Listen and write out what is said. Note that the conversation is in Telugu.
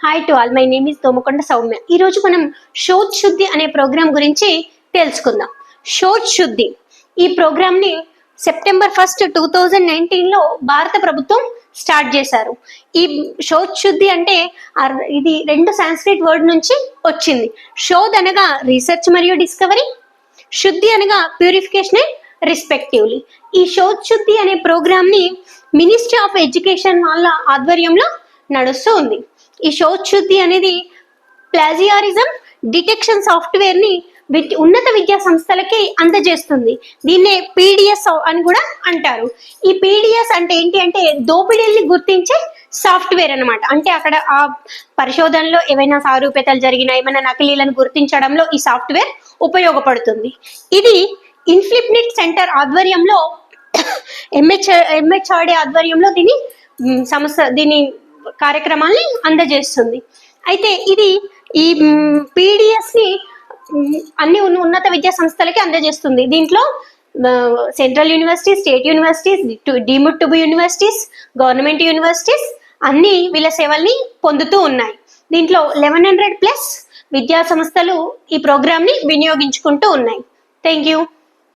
Hi to all, my name is Domakonda Soumya. ఈరోజు మనం శోధ్ శుద్ధి అనే ప్రోగ్రామ్ గురించి తెలుసుకుందాం. శోధ్ శుద్ధి ఈ ప్రోగ్రామ్ని సెప్టెంబర్ 1, 2019లో భారత ప్రభుత్వం స్టార్ట్ చేశారు. ఈ శోధ్ శుద్ధి అంటే ఇది రెండు సాంస్క్రిట్ వర్డ్ నుంచి వచ్చింది. శోధ్ అనగా రీసెర్చ్ మరియు డిస్కవరీ, శుద్ధి అనగా ప్యూరిఫికేషన్ అండ్ రెస్పెక్టివ్లీ. ఈ శోధ్ శుద్ధి అనే ప్రోగ్రామ్ని మినిస్ట్రీ ఆఫ్ ఎడ్యుకేషన్ వాళ్ళ ఆధ్వర్యంలో నడుస్తూ ఉంది. ఈ శోధ్ శుద్ధి అనేది ప్లాజియారిజం డిటెక్షన్ సాఫ్ట్వేర్ ని ఉన్నత విద్యా సంస్థలకి అందజేస్తుంది. దీన్నే పీడిఎస్ అని కూడా అంటారు. ఈ పీడిఎస్ అంటే ఏంటి అంటే దోపిడీల్ని గుర్తించే సాఫ్ట్వేర్ అనమాట. అంటే అక్కడ ఆ పరిశోధనలో ఏవైనా సారూప్యతలు జరిగినా ఏమైనా నకిలీలను గుర్తించడంలో ఈ సాఫ్ట్వేర్ ఉపయోగపడుతుంది. ఇది ఇన్ఫ్లిప్నిట్ సెంటర్ ఆధ్వర్యంలో ఎంహెచ్ఆర్డి ఆధ్వర్యంలో దీని కార్యక్రమాల్ని అందజేస్తుంది. అయితే ఇది ఈ పీడిఎస్ ని అన్ని ఉన్నత విద్యా సంస్థలకి అందజేస్తుంది. దీంట్లో central universities, state universities, deemed to be universities, government universities అన్ని వీళ్ళ సేవల్ని పొందుతూ ఉన్నాయి. దీంట్లో 1100+ విద్యా సంస్థలు ఈ ప్రోగ్రామ్ ని వినియోగించుకుంటూ ఉన్నాయి. Thank you.